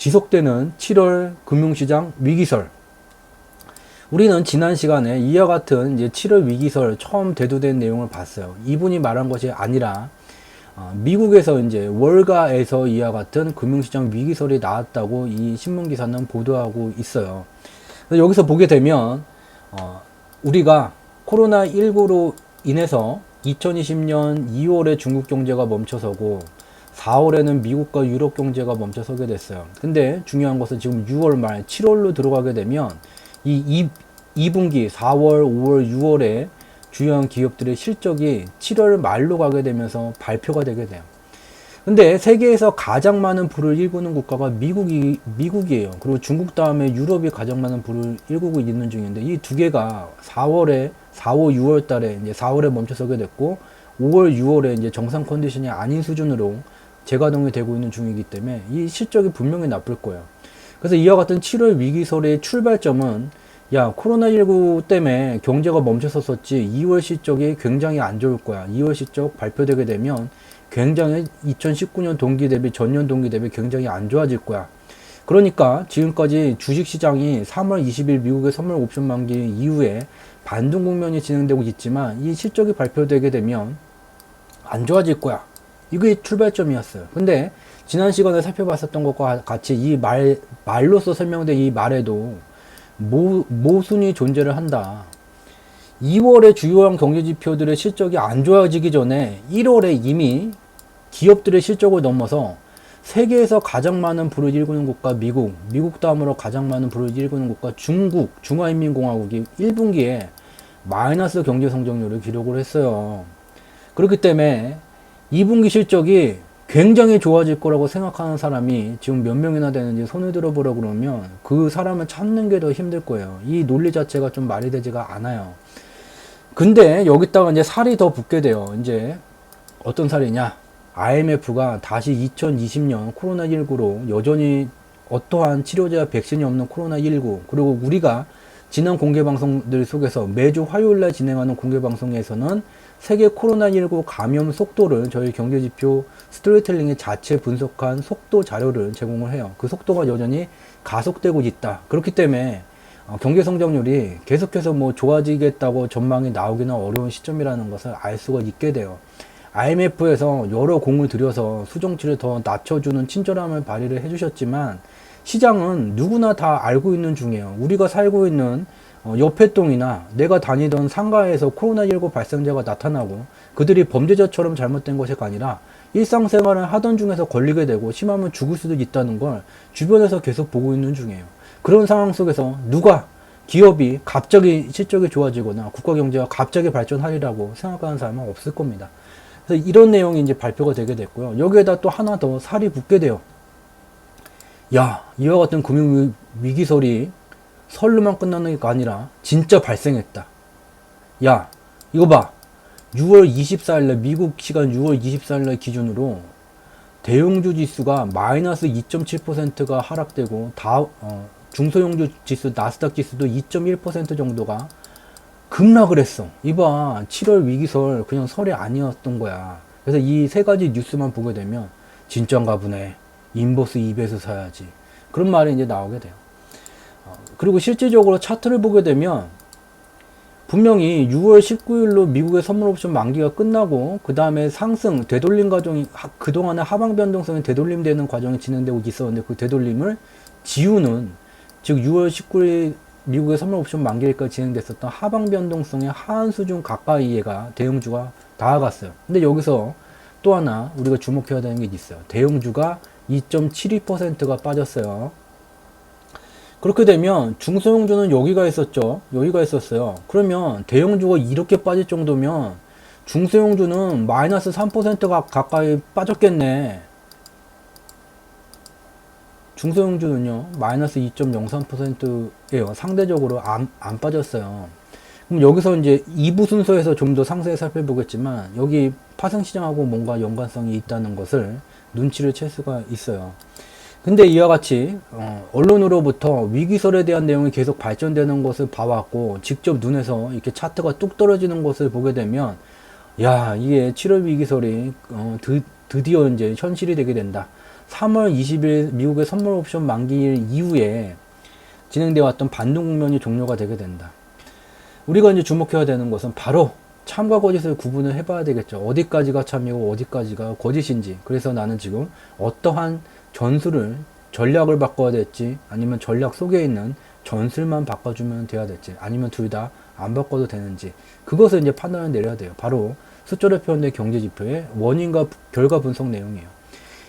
지속되는 7월 금융시장 위기설. 우리는 지난 시간에 이와 같은 이제 7월 위기설 처음 대두된 내용을 봤어요. 이분이 말한 것이 아니라 미국에서 이제 월가에서 이와 같은 금융시장 위기설이 나왔다고 이 신문 기사는 보도하고 있어요. 그래서 여기서 보게 되면 우리가 코로나19로 인해서 2020년 2월에 중국 경제가 멈춰서고 4월에는 미국과 유럽 경제가 멈춰서게 됐어요. 근데 중요한 것은 지금 6월 말 7월로 들어가게 되면 이 2분기 4월, 5월, 6월에 주요한 기업들의 실적이 7월 말로 가게 되면서 발표가 되게 돼요. 근데 세계에서 가장 많은 불을 일구는 국가가 미국이에요. 그리고 중국 다음에 유럽이 가장 많은 불을 일구고 있는 중인데 이 두 개가 4월, 6월 달에 이제 4월에 멈춰서게 됐고 5월, 6월에 이제 정상 컨디션이 아닌 수준으로 재가동이 되고 있는 중이기 때문에 이 실적이 분명히 나쁠 거예요. 그래서 이와 같은 7월 위기설의 출발점은 야, 코로나19 때문에 경제가 멈춰섰었지 2월 실적이 굉장히 안 좋을 거야. 2월 실적 발표되게 되면 굉장히 2019년 동기 대비 전년 동기 대비 굉장히 안 좋아질 거야. 그러니까 지금까지 주식시장이 3월 20일 미국의 선물 옵션 만기 이후에 반등 국면이 진행되고 있지만 이 실적이 발표되게 되면 안 좋아질 거야. 이게 출발점이었어요. 근데 지난 시간에 살펴봤었던 것과 같이 이 말로서 설명된 이 말에도 모순이 존재를 한다. 2월에 주요한 경제지표들의 실적이 안 좋아지기 전에 1월에 이미 기업들의 실적을 넘어서 세계에서 가장 많은 불을 일구는 국가 미국 다음으로 가장 많은 불을 일구는 국가 중국, 중화인민공화국이 1분기에 마이너스 경제 성장률을 기록을 했어요. 그렇기 때문에 2분기 실적이 굉장히 좋아질 거라고 생각하는 사람이 지금 몇 명이나 되는지 손을 들어보라 그러면 그 사람을 찾는 게 더 힘들 거예요. 이 논리 자체가 좀 말이 되지가 않아요. 근데 여기다가 이제 살이 더 붙게 돼요. 이제 어떤 살이냐? IMF가 다시 2020년 코로나19로 여전히 어떠한 치료제와 백신이 없는 코로나19 그리고 우리가 지난 공개방송들 속에서 매주 화요일날 진행하는 공개방송에서는 세계 코로나19 감염 속도를 저희 경제지표 스토리텔링의 자체 분석한 속도 자료를 제공을 해요. 그 속도가 여전히 가속되고 있다. 그렇기 때문에 경제 성장률이 계속해서 뭐 좋아지겠다고 전망이 나오기는 어려운 시점이라는 것을 알 수가 있게 돼요. IMF에서 여러 공을 들여서 수정치를 더 낮춰주는 친절함을 발휘를 해주셨지만 시장은 누구나 다 알고 있는 중이에요. 우리가 살고 있는 옆에 동이나 내가 다니던 상가에서 코로나19 발생자가 나타나고 그들이 범죄자처럼 잘못된 것이 아니라 일상생활을 하던 중에서 걸리게 되고 심하면 죽을 수도 있다는 걸 주변에서 계속 보고 있는 중이에요. 그런 상황 속에서 기업이 갑자기 실적이 좋아지거나 국가 경제가 갑자기 발전하리라고 생각하는 사람은 없을 겁니다. 그래서 이런 내용이 이제 발표가 되게 됐고요. 여기에다 또 하나 더 살이 붙게 돼요. 야, 이와 같은 금융 위기설이 설로만 끝나는 게 아니라 진짜 발생했다. 야, 이거 봐. 6월 24일날 미국 시간 6월 24일날 기준으로 대형주 지수가 마이너스 2.7%가 하락되고 중소형주 지수 나스닥 지수도 2.1% 정도가 급락을 했어. 이봐, 7월 위기설 그냥 설이 아니었던 거야. 그래서 이 세 가지 뉴스만 보게 되면 진짠가 보네. 인버스 EBS 사야지. 그런 말이 이제 나오게 돼요. 그리고 실질적으로 차트를 보게 되면 분명히 6월 19일로 미국의 선물 옵션 만기가 끝나고 그 다음에 상승, 되돌림 과정이 그동안의 하방 변동성이 되돌림되는 과정이 진행되고 있었는데 그 되돌림을 지우는 즉 6월 19일 미국의 선물 옵션 만기일까지 진행됐었던 하방 변동성의 하한 수준 가까이에가 대형주가 다가갔어요. 근데 여기서 또 하나 우리가 주목해야 되는 게 있어요. 대형주가 2.72%가 빠졌어요. 그렇게 되면 중소형주는 여기가 있었죠. 여기가 있었어요. 그러면 대형주가 이렇게 빠질 정도면 중소형주는 마이너스 3%가 가까이 빠졌겠네. 중소형주는요 마이너스 2.03%예요. 상대적으로 안 빠졌어요. 그럼 여기서 이제 2부 순서에서 좀 더 상세히 살펴보겠지만 여기 파생시장하고 뭔가 연관성이 있다는 것을 눈치를 챌 수가 있어요. 근데 이와 같이 언론으로부터 위기설에 대한 내용이 계속 발전되는 것을 봐왔고 직접 눈에서 이렇게 차트가 뚝 떨어지는 것을 보게 되면 야, 이게 7월 위기설이 드디어 이제 현실이 되게 된다. 3월 20일 미국의 선물 옵션 만기일 이후에 진행되어 왔던 반등 국면이 종료가 되게 된다. 우리가 이제 주목해야 되는 것은 바로 참과 거짓을 구분을 해봐야 되겠죠. 어디까지가 참이고 어디까지가 거짓인지. 그래서 나는 지금 어떠한 전략을 바꿔야 될지, 아니면 전략 속에 있는 전술만 바꿔주면 돼야 될지, 아니면 둘 다 안 바꿔도 되는지, 그것을 이제 판단을 내려야 돼요. 바로 숫자로 표현된 경제지표의 원인과 결과 분석 내용이에요.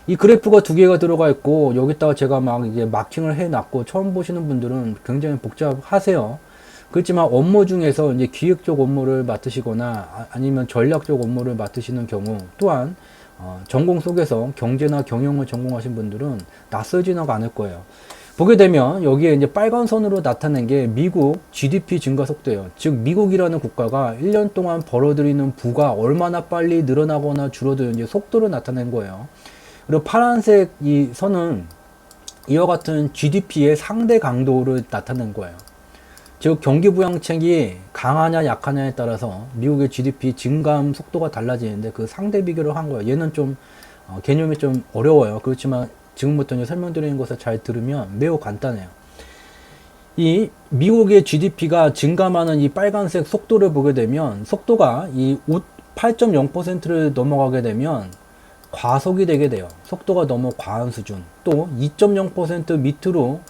이 그래프가 두 개가 들어가 있고, 여기다가 제가 막 이제 마킹을 해놨고, 처음 보시는 분들은 굉장히 복잡하세요. 그렇지만 업무 중에서 이제 기획적 업무를 맡으시거나 아니면 전략적 업무를 맡으시는 경우, 또한 전공 속에서 경제나 경영을 전공하신 분들은 낯설지는 않을 거예요. 보게 되면 여기에 이제 빨간 선으로 나타낸 게 미국 GDP 증가 속도예요. 즉 미국이라는 국가가 1년 동안 벌어들이는 부가 얼마나 빨리 늘어나거나 줄어드는지 속도를 나타낸 거예요. 그리고 파란색 이 선은 이와 같은 GDP의 상대 강도를 나타낸 거예요. 즉 경기 부양책이 강하냐 약하냐에 따라서 미국의 GDP 증감 속도가 달라지는데 그 상대 비교를 한 거예요. 얘는 좀 개념이 좀 어려워요. 그렇지만 지금부터 이제 설명드리는 것을 잘 들으면 매우 간단해요. 이 미국의 GDP가 증감하는 이 빨간색 속도를 보게 되면, 속도가 이 8.0%를 넘어가게 되면 과속이 되게 돼요. 속도가 너무 과한 수준. 또 2.0% 밑으로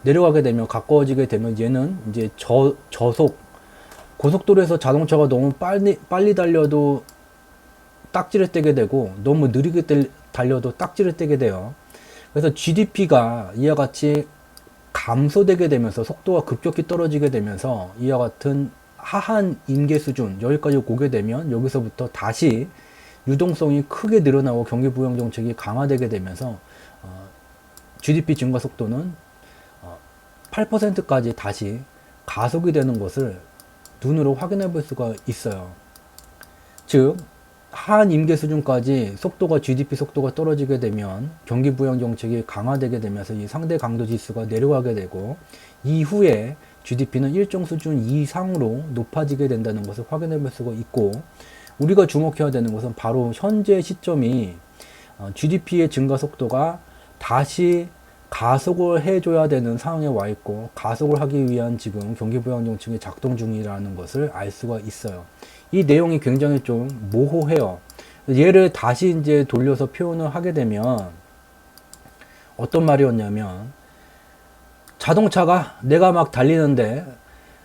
내려가게 되면, 가까워지게 되면 얘는 이제 저속, 고속도로에서 자동차가 너무 빨리 달려도 딱지를 떼게 되고, 너무 느리게 달려도 딱지를 떼게 돼요. 그래서 GDP가 이와 같이 감소되게 되면서, 속도가 급격히 떨어지게 되면서 이와 같은 하한 임계 수준 여기까지 오게 되면, 여기서부터 다시 유동성이 크게 늘어나고 경기 부양 정책이 강화되게 되면서 GDP 증가 속도는 8%까지 다시 가속이 되는 것을 눈으로 확인해 볼 수가 있어요. 즉 하한 임계 수준까지 속도가 GDP 속도가 떨어지게 되면 경기 부양 정책이 강화되게 되면서 이 상대 강도 지수가 내려가게 되고, 이후에 GDP는 일정 수준 이상으로 높아지게 된다는 것을 확인해 볼 수가 있고, 우리가 주목해야 되는 것은 바로 현재 시점이 GDP의 증가 속도가 다시 가속을 해줘야 되는 상황에 와 있고, 가속을 하기 위한 지금 경기 부양 정책이 작동 중이라는 것을 알 수가 있어요. 이 내용이 굉장히 좀 모호해요. 얘를 다시 이제 돌려서 표현을 하게 되면 어떤 말이었냐면, 자동차가 내가 막 달리는데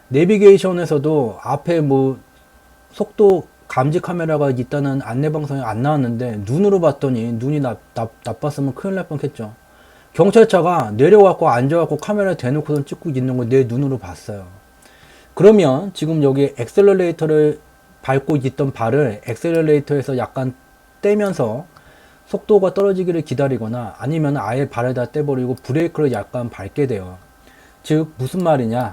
내비게이션에서도 앞에 뭐 속도 감지 카메라가 있다는 안내 방송이 안 나왔는데 눈으로 봤더니 눈이 나빴으면 큰일 날 뻔했죠. 경찰차가 내려갖고 앉아갖고 카메라 대놓고 찍고 있는 거 내 눈으로 봤어요. 그러면 지금 여기 엑셀러레이터를 밟고 있던 발을 엑셀러레이터에서 약간 떼면서 속도가 떨어지기를 기다리거나, 아니면 아예 발을 다 떼버리고 브레이크를 약간 밟게 돼요. 즉 무슨 말이냐,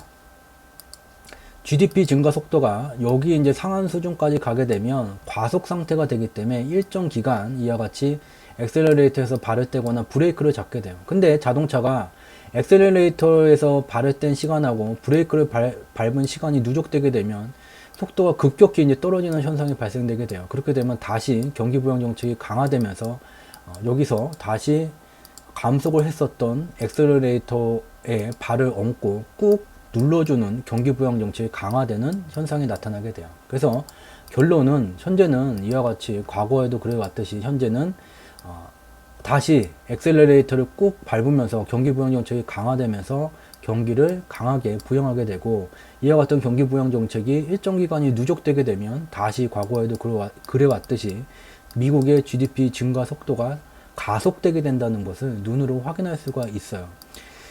GDP 증가 속도가 여기 이제 상한 수준까지 가게 되면 과속 상태가 되기 때문에 일정 기간 이와 같이 엑셀러레이터에서 발을 떼거나 브레이크를 잡게 돼요. 근데 자동차가 엑셀러레이터에서 발을 뗀 시간하고 브레이크를 밟은 시간이 누적되게 되면 속도가 급격히 이제 떨어지는 현상이 발생되게 돼요. 그렇게 되면 다시 경기 부양 정책이 강화되면서 여기서 다시 감속을 했었던 엑셀러레이터에 발을 얹고 꾹 눌러주는 경기 부양 정책이 강화되는 현상이 나타나게 돼요. 그래서 결론은 현재는 이와 같이 과거에도 그래 왔듯이 현재는 다시 엑셀러레이터를 꾹 밟으면서 경기 부양 정책이 강화되면서 경기를 강하게 부양하게 되고, 이와 같은 경기 부양 정책이 일정 기간이 누적되게 되면 다시 과거에도 그래 왔듯이 미국의 GDP 증가 속도가 가속되게 된다는 것을 눈으로 확인할 수가 있어요.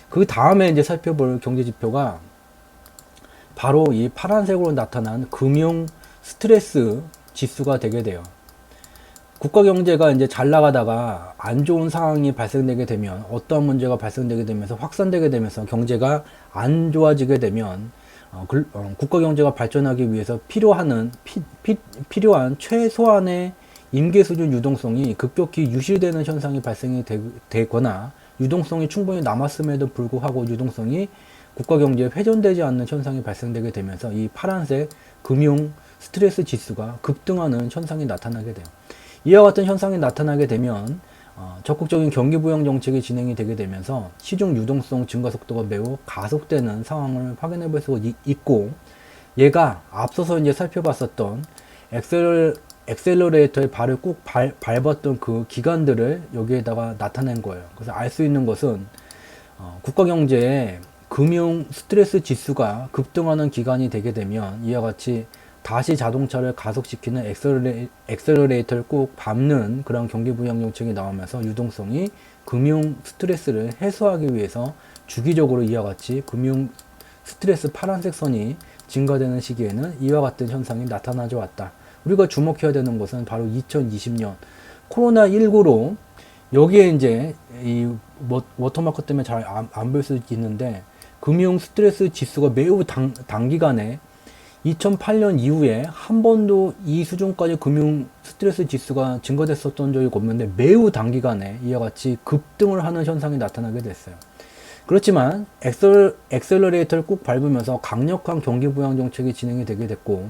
그 다음에 이제 살펴볼 경제 지표가 바로 이 파란색으로 나타난 금융 스트레스 지수가 되게 돼요. 국가 경제가 이제 잘 나가다가 안 좋은 상황이 발생되게 되면, 어떠한 문제가 발생되게 되면서 확산되게 되면서 경제가 안 좋아지게 되면 국가 경제가 발전하기 위해서 필요한 최소한의 임계 수준 유동성이 급격히 유실되는 현상이 발생이 되거나, 유동성이 충분히 남았음에도 불구하고 유동성이 국가 경제에 회전되지 않는 현상이 발생되게 되면서 이 파란색 금융 스트레스 지수가 급등하는 현상이 나타나게 돼요. 이와 같은 현상이 나타나게 되면 적극적인 경기 부양 정책이 진행이 되게 되면서 시중 유동성 증가 속도가 매우 가속되는 상황을 확인해 볼 수가 있고, 얘가 앞서서 이제 살펴봤었던 엑셀러레이터의 발을 꾹 밟았던 그 기간들을 여기에다가 나타낸 거예요. 그래서 알 수 있는 것은 국가 경제에 금융 스트레스 지수가 급등하는 기간이 되게 되면 이와 같이 다시 자동차를 가속시키는 엑셀러레이터를 꼭 밟는 그런 경기 부양 정책이 나오면서 유동성이 금융 스트레스를 해소하기 위해서 주기적으로 이와 같이 금융 스트레스 파란색 선이 증가되는 시기에는 이와 같은 현상이 나타나져 왔다. 우리가 주목해야 되는 것은 바로 2020년 코로나19로 여기에 이제 이 워터마크 때문에 잘 안 볼 수 있는데, 금융 스트레스 지수가 매우 단기간에 2008년 이후에 한 번도 이 수준까지 금융 스트레스 지수가 증가됐었던 적이 없는데 매우 단기간에 이와 같이 급등을 하는 현상이 나타나게 됐어요. 그렇지만 엑셀러레이터를 꾹 밟으면서 강력한 경기 부양 정책이 진행이 되게 됐고,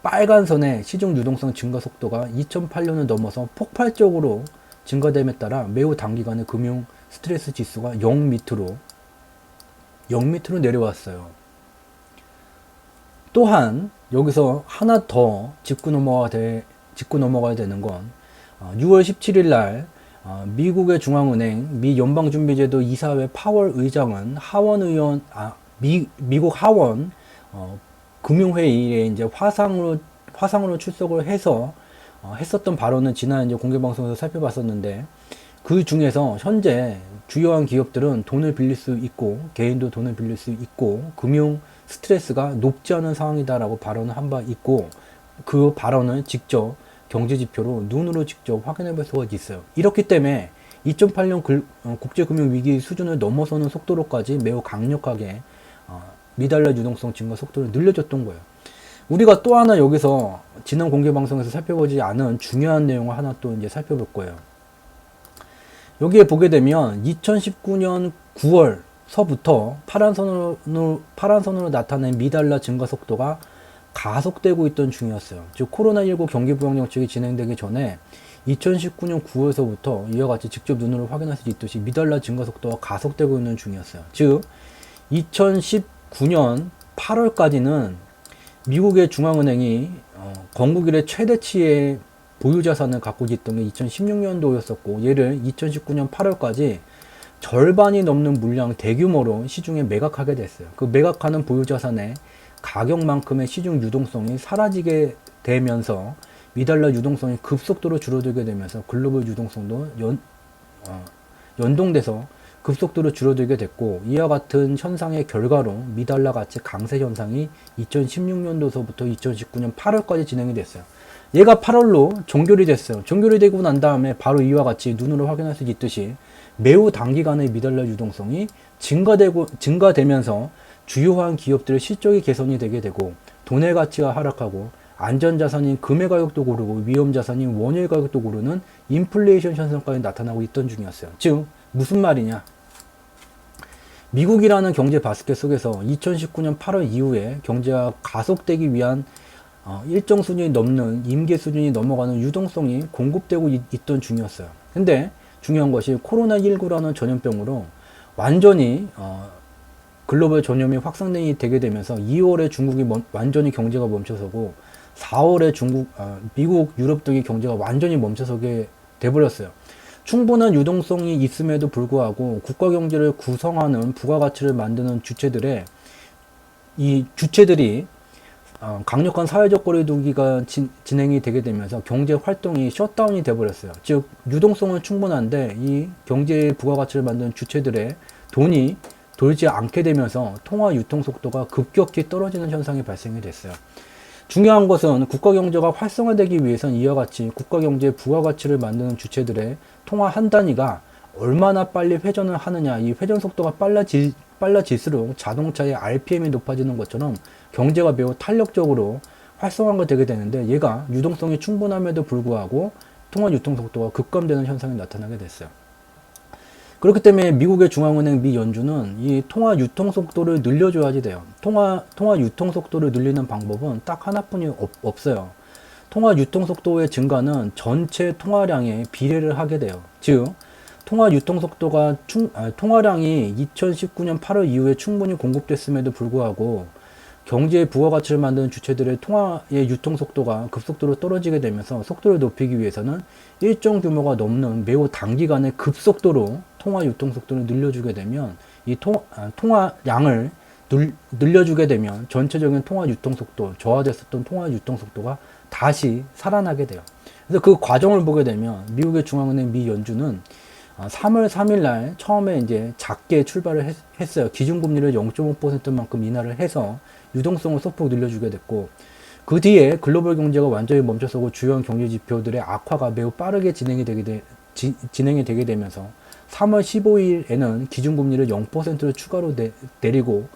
빨간 선의 시중 유동성 증가 속도가 2008년을 넘어서 폭발적으로 증가됨에 따라 매우 단기간에 금융 스트레스 지수가 0 밑으로 내려왔어요. 또한 여기서 하나 더 짚고 넘어가야 되는 건 6월 17일 날 미국의 중앙은행 미 연방준비제도 이사회 파월 의장은 미국 하원 금융회의에 이제 화상으로 출석을 해서 했었던 발언은 지난 이제 공개방송에서 살펴봤었는데, 그 중에서 현재 주요한 기업들은 돈을 빌릴 수 있고 개인도 돈을 빌릴 수 있고 금융 스트레스가 높지 않은 상황이다라고 발언을 한 바 있고, 그 발언을 직접 경제지표로 눈으로 직접 확인해 볼 수가 있어요. 이렇기 때문에 2008년 국제금융위기 수준을 넘어서는 속도로까지 매우 강력하게 미달러 유동성 증가 속도를 늘려줬던 거예요. 우리가 또 하나 여기서 지난 공개방송에서 살펴보지 않은 중요한 내용을 하나 또 이제 살펴볼 거예요. 여기에 보게 되면 2019년 9월서부터 파란 선으로 나타낸 미달러 증가 속도가 가속되고 있던 중이었어요. 즉 코로나19 경기 부양 정책이 진행되기 전에 2019년 9월서부터 이와 같이 직접 눈으로 확인할 수 있듯이 미달러 증가 속도가 가속되고 있는 중이었어요. 즉 2019년 8월까지는 미국의 중앙은행이 건국 이래 최대치의 보유자산을 갖고 있던 게 2016년도였었고, 얘를 2019년 8월까지 절반이 넘는 물량 대규모로 시중에 매각하게 됐어요. 그 매각하는 보유자산의 가격만큼의 시중 유동성이 사라지게 되면서 미달러 유동성이 급속도로 줄어들게 되면서 글로벌 유동성도 연동돼서 급속도로 줄어들게 됐고, 이와 같은 현상의 결과로 미달러 가치 강세 현상이 2016년도서부터 2019년 8월까지 진행이 됐어요. 얘가 8월로 종결이 됐어요. 종결이 되고 난 다음에 바로 이와 같이 눈으로 확인할 수 있듯이 매우 단기간의 미달러 유동성이 증가되면서 주요한 기업들의 실적이 개선이 되게 되고, 돈의 가치가 하락하고 안전자산인 금의 가격도 오르고 위험자산인 원유의 가격도 오르는 인플레이션 현상까지 나타나고 있던 중이었어요. 즉 무슨 말이냐, 미국이라는 경제 바스켓 속에서 2019년 8월 이후에 경제가 가속되기 위한 일정 수준이 넘는 임계 수준이 넘어가는 유동성이 공급되고 있던 중이었어요. 근데 중요한 것이 코로나19라는 전염병으로 완전히 글로벌 전염이 확산이 되게 되면서 2월에 중국이 완전히 경제가 멈춰서고 4월에 미국, 유럽 등의 경제가 완전히 멈춰서게 돼버렸어요. 충분한 유동성이 있음에도 불구하고 국가 경제를 구성하는 부가가치를 만드는 주체들이 강력한 사회적 거리두기가 진행이 되게 되면서 경제 활동이 셧다운이 돼버렸어요. 즉 유동성은 충분한데 이 경제의 부가가치를 만드는 주체들의 돈이 돌지 않게 되면서 통화 유통 속도가 급격히 떨어지는 현상이 발생이 됐어요. 중요한 것은 국가 경제가 활성화되기 위해서는 이와 같이 국가 경제의 부가가치를 만드는 주체들의 통화 한 단위가 얼마나 빨리 회전을 하느냐, 이 회전 속도가 빨라질수록 자동차의 RPM이 높아지는 것처럼 경제가 매우 탄력적으로 활성화가 되게 되는데, 얘가 유동성이 충분함에도 불구하고 통화 유통 속도가 급감되는 현상이 나타나게 됐어요. 그렇기 때문에 미국의 중앙은행 미 연준은 이 통화 유통 속도를 늘려줘야지 돼요. 통화 유통 속도를 늘리는 방법은 딱 하나뿐이 없어요. 통화 유통 속도의 증가는 전체 통화량에 비례를 하게 돼요. 즉 통화 유통 속도가 통화량이 2019년 8월 이후에 충분히 공급됐음에도 불구하고 경제의 부가가치를 만드는 주체들의 통화의 유통 속도가 급속도로 떨어지게 되면서 속도를 높이기 위해서는 일정 규모가 넘는 매우 단기간에 급속도로 통화 유통 속도를 늘려주게 되면 이 통화량을 늘려주게 되면 전체적인 통화 유통 속도, 저하됐었던 통화 유통 속도가 다시 살아나게 돼요. 그래서 그 과정을 보게 되면 미국의 중앙은행 미 연준은 3월 3일 날 처음에 이제 작게 출발을 했어요. 기준금리를 0.5%만큼 인하를 해서 유동성을 소폭 늘려주게 됐고, 그 뒤에 글로벌 경제가 완전히 멈춰서고 주요 경제 지표들의 악화가 매우 빠르게 진행이 되게 되면서 3월 15일에는 기준금리를 0%를 추가로 내리고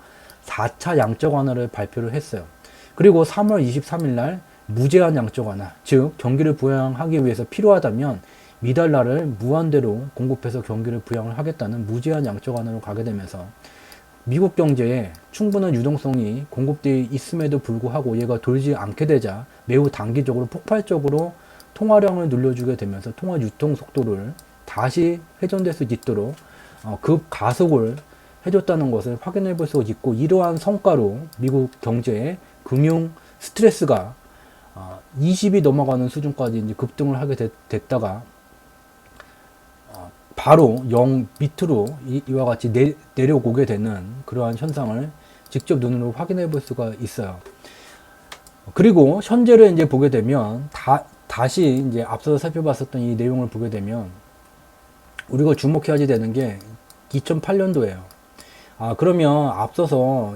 4차 양적 완화를 발표를 했어요. 그리고 3월 23일 날 무제한 양적 완화, 즉 경기를 부양하기 위해서 필요하다면 미달러를 무한대로 공급해서 경기를 부양을 하겠다는 무제한 양적 완화로 가게 되면서 미국 경제에 충분한 유동성이 공급되어 있음에도 불구하고 얘가 돌지 않게 되자 매우 단기적으로 폭발적으로 통화량을 늘려주게 되면서 통화 유통 속도를 다시 회전될 수 있도록 급 가속을 해줬다는 것을 확인해 볼 수 있고, 이러한 성과로 미국 경제의 금융 스트레스가 20이 넘어가는 수준까지 이제 급등을 하게 됐다가 바로 0 밑으로 이와 같이 내려오게 되는 그러한 현상을 직접 눈으로 확인해 볼 수가 있어요. 그리고 현재를 이제 보게 되면 다시 이제 앞서서 살펴봤었던 이 내용을 보게 되면 우리가 주목해야 되는 게 2008년도예요. 그러면 앞서서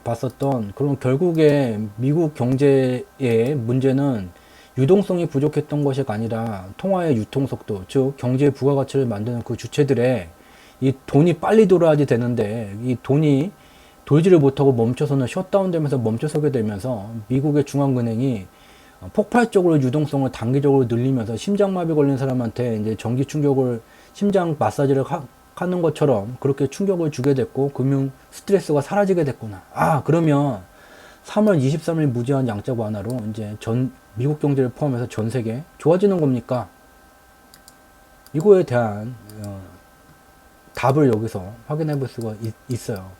봤었던 그런 결국에 미국 경제의 문제는 유동성이 부족했던 것이 아니라 통화의 유통 속도, 즉 경제의 부가가치를 만드는 그 주체들의 이 돈이 빨리 돌아야지 되는데 이 돈이 돌지를 못하고 멈춰서는 셧다운되면서 멈춰서게 되면서 미국의 중앙은행이 폭발적으로 유동성을 단기적으로 늘리면서 심장마비 걸린 사람한테 이제 전기 충격을 심장 마사지를 하는 것처럼 그렇게 충격을 주게 됐고 금융 스트레스가 사라지게 됐구나. 그러면 3월 23일 무제한 양적 완화로 이제 미국 경제를 포함해서 전 세계 좋아지는 겁니까? 이거에 대한 답을 여기서 확인해 볼 수가 있어요.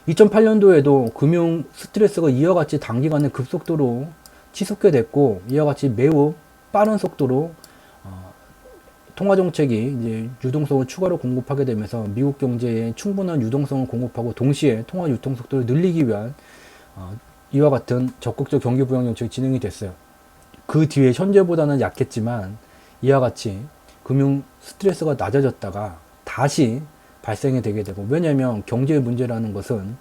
2008년도에도 금융 스트레스가 이와 같이 단기간에 급속도로 치솟게 됐고, 이와 같이 매우 빠른 속도로 통화정책이 이제 유동성을 추가로 공급하게 되면서 미국 경제에 충분한 유동성을 공급하고 동시에 통화 유통 속도를 늘리기 위한 이와 같은 적극적 경기 부양 정책이 진행이 됐어요. 그 뒤에 현재보다는 약했지만 이와 같이 금융 스트레스가 낮아졌다가 다시 발생이 되게 되고, 왜냐하면 경제의 문제라는 것은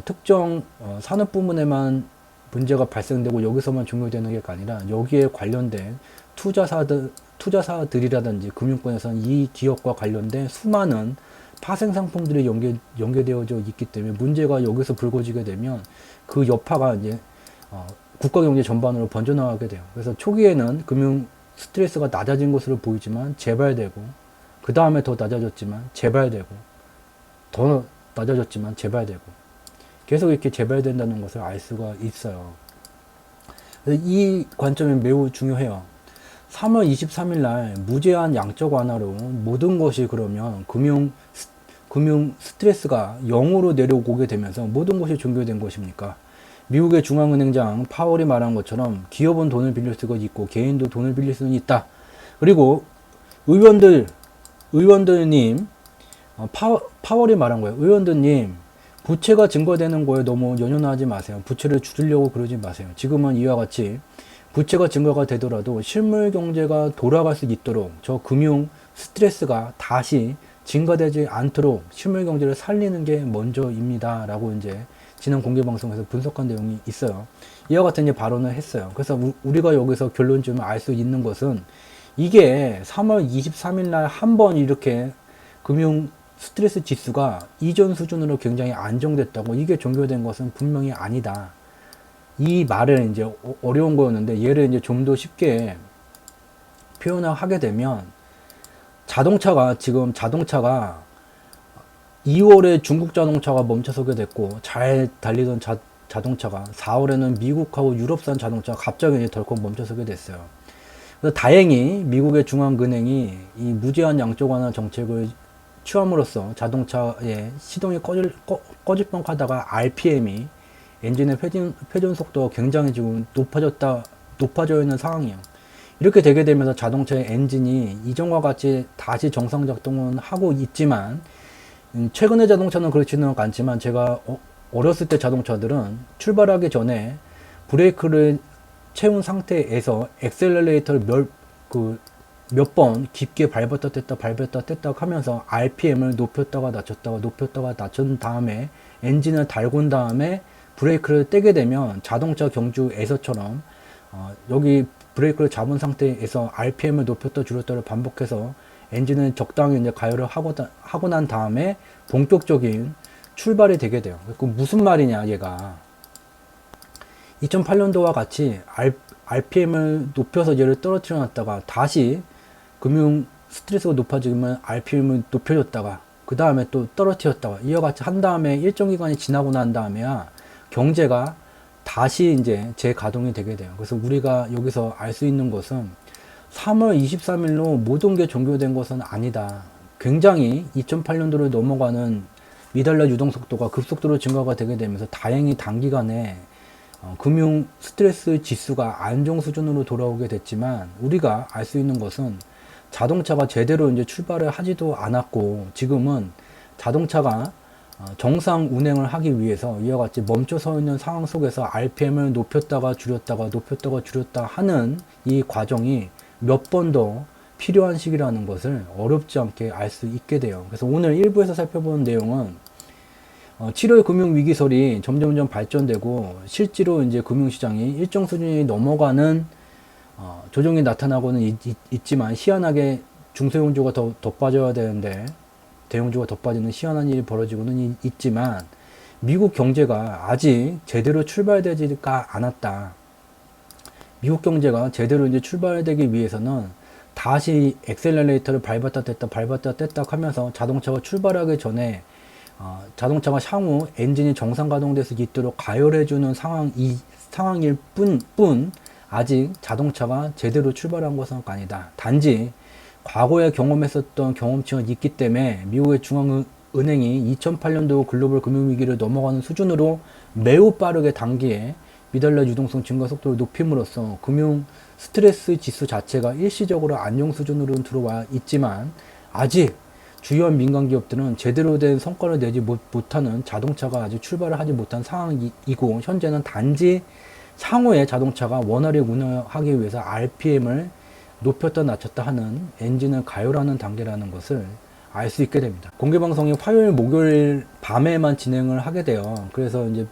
특정 산업 부문에만 문제가 발생되고 여기서만 종료되는 게 아니라 여기에 관련된 투자사들이라든지 금융권에서는 이 기업과 관련된 수많은 파생 상품들이 연계되어져 있기 때문에 문제가 여기서 불거지게 되면 그 여파가 이제 국가 경제 전반으로 번져나가게 돼요. 그래서 초기에는 금융 스트레스가 낮아진 것으로 보이지만 재발되고, 그 다음에 더 낮아졌지만 재발되고, 더 낮아졌지만 재발되고, 계속 이렇게 재발된다는 것을 알 수가 있어요. 그래서 이 관점이 매우 중요해요. 3월 23일 날 무제한 양적 완화로 모든 것이 그러면 금융 스트레스가 0으로 내려오게 되면서 모든 것이 종결된 것입니까? 미국의 중앙은행장 파월이 말한 것처럼 기업은 돈을 빌릴 수가 있고 개인도 돈을 빌릴 수는 있다. 그리고 의원들님, 파월이 말한 거예요. 의원들님, 부채가 증가되는 거에 너무 연연하지 마세요. 부채를 줄이려고 그러지 마세요. 지금은 이와 같이 부채가 증가가 되더라도 실물 경제가 돌아갈 수 있도록 저 금융 스트레스가 다시 증가되지 않도록 실물 경제를 살리는 게 먼저입니다. 라고 이제 지난 공개방송에서 분석한 내용이 있어요. 이와 같은 이제 발언을 했어요. 그래서 우리가 여기서 결론점을 알 수 있는 것은 이게 3월 23일 날 한 번 이렇게 금융 스트레스 지수가 이전 수준으로 굉장히 안정됐다고 이게 종결된 것은 분명히 아니다. 이 말은 이제 어려운 거였는데 얘를 이제 좀 더 쉽게 표현을 하게 되면 지금 자동차가 2월에 중국 자동차가 멈춰서게 됐고 잘 달리던 자동차가 4월에는 미국하고 유럽산 자동차가 갑자기 이제 덜컥 멈춰서게 됐어요. 그래서 다행히 미국의 중앙은행이 이 무제한 양적 완화 정책을 취함으로써 자동차의 시동이 꺼질 뻔하다가 RPM이 엔진의 회전 속도가 굉장히 지금 높아져 있는 상황이에요. 이렇게 되게 되면서 자동차의 엔진이 이전과 같이 다시 정상 작동은 하고 있지만, 최근의 자동차는 그렇지는 않지만 제가 어렸을 때 자동차들은 출발하기 전에 브레이크를 채운 상태에서 엑셀러레이터를 몇 번 깊게 밟았다 뗐다 하면서 RPM을 높였다가 낮춘 다음에 엔진을 달군 다음에 브레이크를 떼게 되면 자동차 경주에서처럼 여기 브레이크를 잡은 상태에서 RPM을 높였다 줄였다를 반복해서 엔진을 적당히 이제 가열을 하고 난 다음에 본격적인 출발이 되게 돼요. 그 무슨 말이냐, 얘가. 2008년도와 같이 RPM을 높여서 얘를 떨어뜨려 놨다가 다시 금융 스트레스가 높아지면 RPM을 높여줬다가 그 다음에 또 떨어뜨렸다가 이와 같이 한 다음에 일정 기간이 지나고 난 다음에야 경제가 다시 이제 재가동이 되게 돼요. 그래서 우리가 여기서 알 수 있는 것은 3월 23일로 모든 게 종료된 것은 아니다. 굉장히 2008년도를 넘어가는 미달러 유동 속도가 급속도로 증가가 되게 되면서 다행히 단기간에 금융 스트레스 지수가 안정 수준으로 돌아오게 됐지만, 우리가 알 수 있는 것은 자동차가 제대로 이제 출발을 하지도 않았고, 지금은 자동차가 정상 운행을 하기 위해서 이와 같이 멈춰 서 있는 상황 속에서 RPM을 높였다가 줄였다 하는 이 과정이 몇 번 더 필요한 시기라는 것을 어렵지 않게 알 수 있게 돼요. 그래서 오늘 1부에서 살펴보는 내용은 7월 금융위기설이 점점점 발전되고 실제로 이제 금융시장이 일정 수준이 넘어가는 조정이 나타나고는 있지만, 희한하게 중소형주가 더 빠져야 되는데 대형주가 더 빠지는 희한한 일이 벌어지고는 있지만, 미국 경제가 아직 제대로 출발되지가 않았다. 미국 경제가 제대로 이제 출발되기 위해서는 다시 엑셀러레이터를 밟았다 뗐다 하면서 자동차가 출발하기 전에 자동차가 향후 엔진이 정상 가동돼서 있도록 가열해주는 상황일 뿐 아직 자동차가 제대로 출발한 것은 아니다. 단지 과거에 경험했었던 경험치가 있기 때문에 미국의 중앙은행이 2008년도 글로벌 금융위기를 넘어가는 수준으로 매우 빠르게 단기에 미달러 유동성 증가 속도를 높임으로써 금융 스트레스 지수 자체가 일시적으로 안정 수준으로 들어와 있지만, 아직 주요한 민간 기업들은 제대로 된 성과를 내지 못하는 자동차가 아직 출발을 하지 못한 상황이고, 현재는 단지 향후에 자동차가 원활히 운행하기 위해서 RPM을 높였다 낮췄다 하는 엔진을 가열하는 단계라는 것을 알 수 있게 됩니다. 공개방송이 화요일, 목요일 밤에만 진행을 하게 돼요. 그래서 이제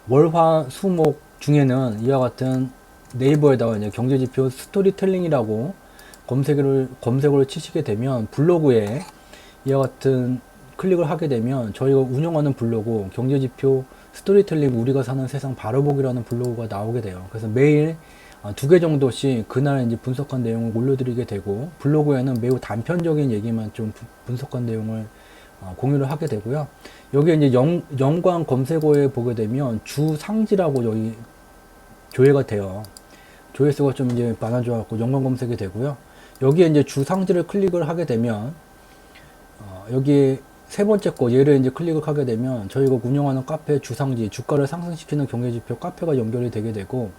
월, 화, 수, 목 중에는 이와 같은 네이버에다가 이제 경제지표 스토리텔링이라고 검색어를 치시게 되면 블로그에 이와 같은 클릭을 하게 되면 저희가 운영하는 블로그 경제지표 스토리텔링 우리가 사는 세상 바로보기라는 블로그가 나오게 돼요. 그래서 매일 2개 정도씩 그날 이제 분석한 내용을 올려드리게 되고, 블로그에는 매우 단편적인 얘기만 좀 분석한 내용을 공유를 하게 되고요. 여기에 이제 연관 검색어에 보게 되면 주상지라고 여기 조회가 돼요. 조회수가 좀 이제 많아져갖고 연관 검색이 되고요. 여기에 이제 주상지를 클릭을 하게 되면 여기에 세 번째 거 얘를 이제 클릭을 하게 되면 저희가 운영하는 카페 주상지, 주가를 상승시키는 경제지표 카페가 연결이 되게 되고,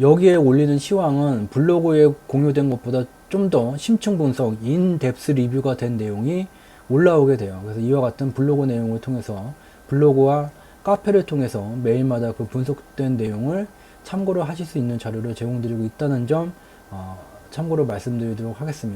여기에 올리는 시황은 블로그에 공유된 것보다 좀 더 심층 분석, 인덱스 리뷰가 된 내용이 올라오게 돼요. 그래서 이와 같은 블로그 내용을 통해서, 블로그와 카페를 통해서 매일마다 그 분석된 내용을 참고를 하실 수 있는 자료를 제공드리고 있다는 점 참고로 말씀드리도록 하겠습니다.